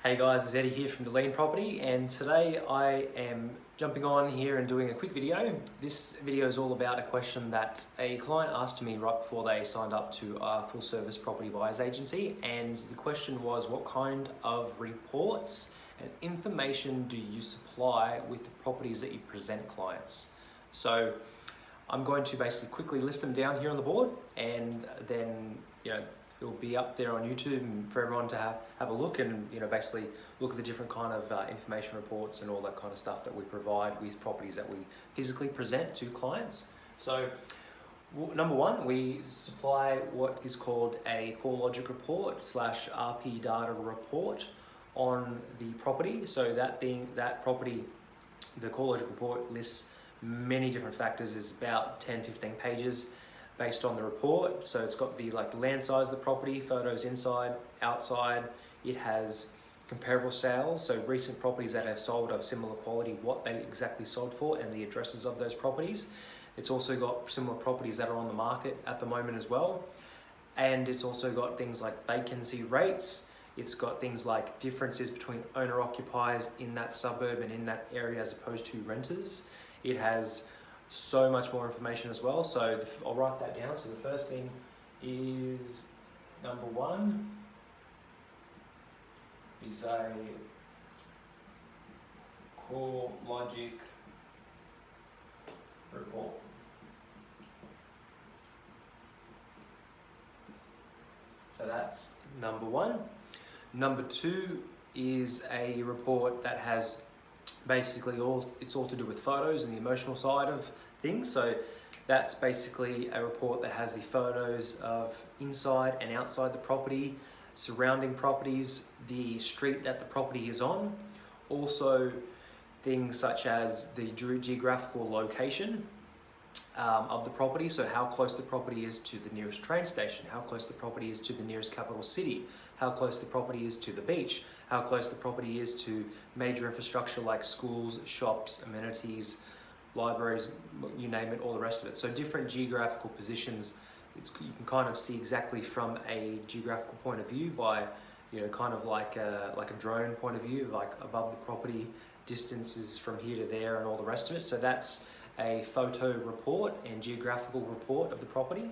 Hey guys, it's Eddie here from Dilleen Property, and today I am jumping on here and doing a quick video. This video is all about a question that a client asked me right before they signed up to our full service property buyers agency, and the question was, what kind of reports and information do you supply with the properties that you present clients? So I'm going to basically quickly list them down here on the board, and then it'll be up there on YouTube and for everyone to have a look and basically look at the different kind of information reports and all that kind of stuff that we provide with properties that we physically present to clients. So number one, we supply what is called a CoreLogic report / RP data report on the property. So that being that property, the CoreLogic report lists many different factors. There's about 10-15 pages based on the report. So it's got the land size of the property, photos inside, outside. It has comparable sales, so recent properties that have sold of similar quality, what they exactly sold for, and the addresses of those properties. It's also got similar properties that are on the market at the moment as well. And it's also got things like vacancy rates. It's got things like differences between owner-occupiers in that suburb and in that area as opposed to renters. It has so much more information as well, so I'll write that down. So the first thing is, number one is a CoreLogic report. So that's number one. Number two is a report that has basically it's all to do with photos and the emotional side of things. So that's basically a report that has the photos of inside and outside the property, surrounding properties, the street that the property is on, also things such as the geographical location of the property, so how close the property is to the nearest train station, how close the property is to the nearest capital city, how close the property is to the beach, how close the property is to major infrastructure like schools, shops, amenities, libraries, you name it, all the rest of it. So different geographical positions, you can kind of see exactly from a geographical point of view by, kind of like a drone point of view, like above the property, distances from here to there and all the rest of it. So that's a photo report and geographical report of the property.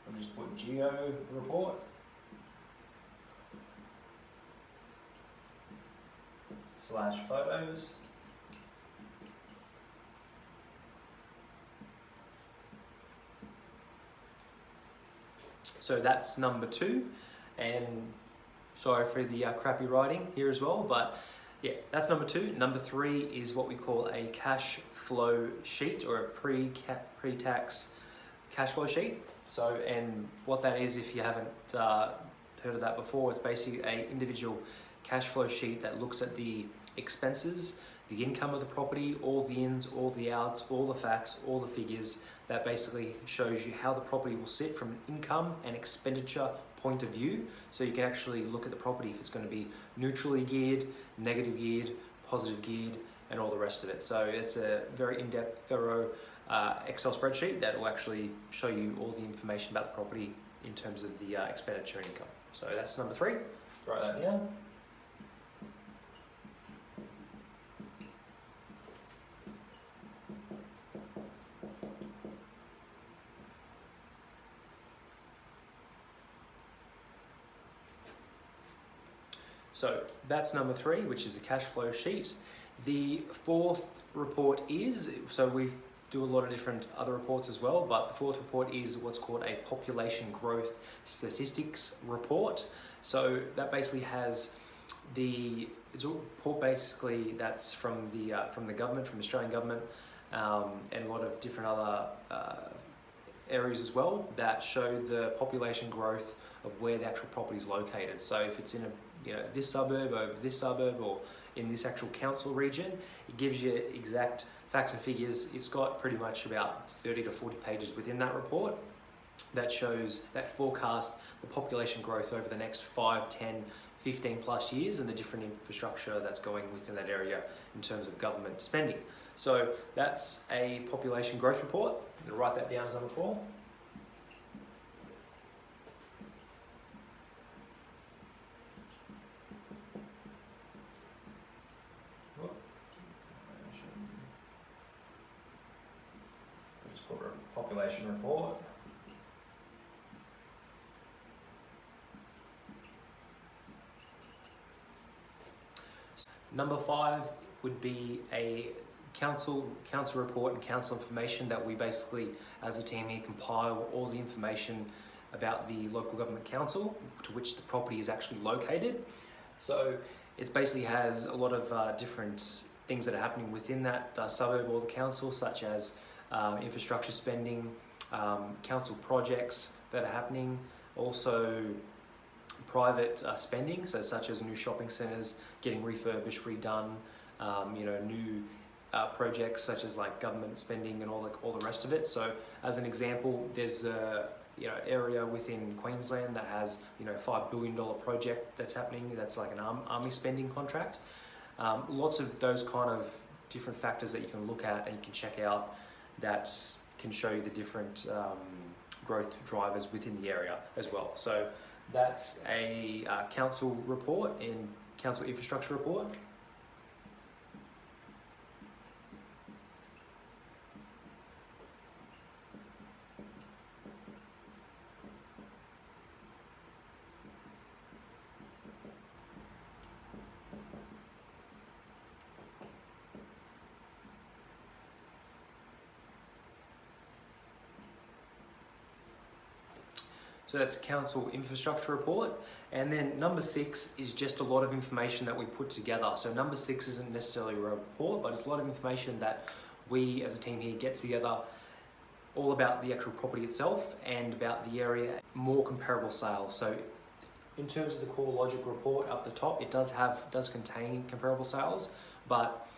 I'll just put geo report. / photos. So that's number two, and sorry for the crappy writing here as well, but yeah, that's number two. Number three is what we call a cash flow sheet, or a pre-tax cash flow sheet. So, and what that is, if you haven't heard of that before, it's basically an individual cash flow sheet that looks at the expenses, the income of the property, all the ins, all the outs, all the facts, all the figures. That basically shows you how the property will sit from an income and expenditure point of view. So you can actually look at the property if it's going to be neutrally geared, negative geared, positive geared, and all the rest of it. So it's a very in-depth, thorough Excel spreadsheet that will actually show you all the information about the property in terms of the expenditure and income. So that's number three. Write that down. So that's number three, which is the cash flow sheet. The fourth report is, so we do a lot of different other reports as well, but the fourth report is what's called a population growth statistics report. So that basically has it's a report basically that's from the government, from the Australian government, and a lot of different other areas as well that show the population growth of where the actual property is located. So if it's in this suburb over this suburb, or in this actual council region, it gives you exact facts and figures. It's got pretty much about 30 to 40 pages within that report that shows, that forecast the population growth over the next 5, 10, 15 plus years and the different infrastructure that's going within that area in terms of government spending. So that's a population growth report. I'm going to write that down as number 4. population report. Number 5 would be a council report and council information that we basically, as a team here, compile all the information about the local government council to which the property is actually located. So it basically has a lot of different things that are happening within that suburb or the council, such as infrastructure spending, council projects that are happening, also private spending, so such as new shopping centres getting refurbished, redone, new projects such as like government spending and all the rest of it. So as an example, there's a area within Queensland that has $5 billion project that's happening. That's like an army spending contract. Lots of those kind of different factors that you can look at and you can check out that can show you the different growth drivers within the area as well. So that's a council report and council infrastructure report. So that's council infrastructure report. And then number 6 is just a lot of information that we put together. So number 6 isn't necessarily a report, but it's a lot of information that we as a team here get together all about the actual property itself and about the area, more comparable sales. So in terms of the core logic report up the top, it does contain comparable sales, but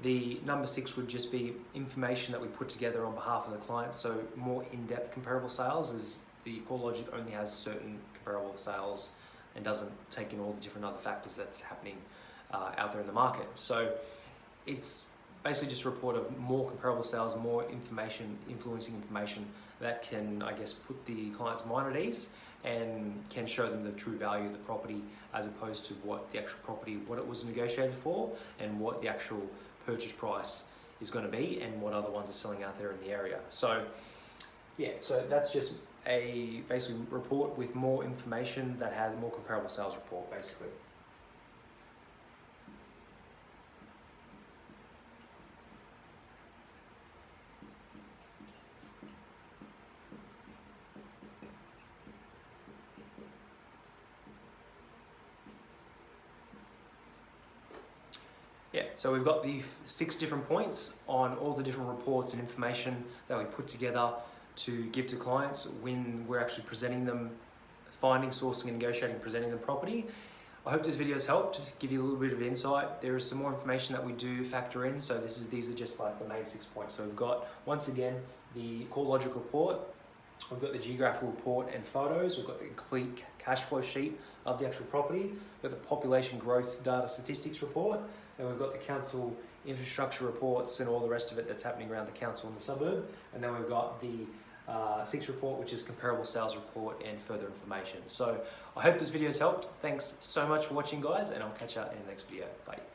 the number 6 would just be information that we put together on behalf of the client. So more in-depth comparable sales is the core logic only has certain comparable sales and doesn't take in all the different other factors that's happening out there in the market. So it's basically just a report of more comparable sales, more information, influencing information that can, I guess, put the client's mind at ease and can show them the true value of the property as opposed to what the actual property, what it was negotiated for and what the actual purchase price is going to be and what other ones are selling out there in the area. So yeah, so that's just a basically report with more information that has more comparable sales report basically. Yeah, so we've got the 6 different points on all the different reports and information that we put together to give to clients when we're actually presenting them, finding, sourcing and negotiating, presenting them property. I hope this video has helped give you a little bit of insight. There is some more information that we do factor in, so these are just like the main 6 points. So we've got, once again, the core logic report, we've got the geographical report and photos, we've got the complete cash flow sheet of the actual property, we've got the population growth data statistics report, and we've got the council infrastructure reports and all the rest of it that's happening around the council and the suburb, and then we've got the 6th report, which is comparable sales report and further information. So I hope this video has helped. Thanks so much for watching, guys, and I'll catch you in the next video. Bye.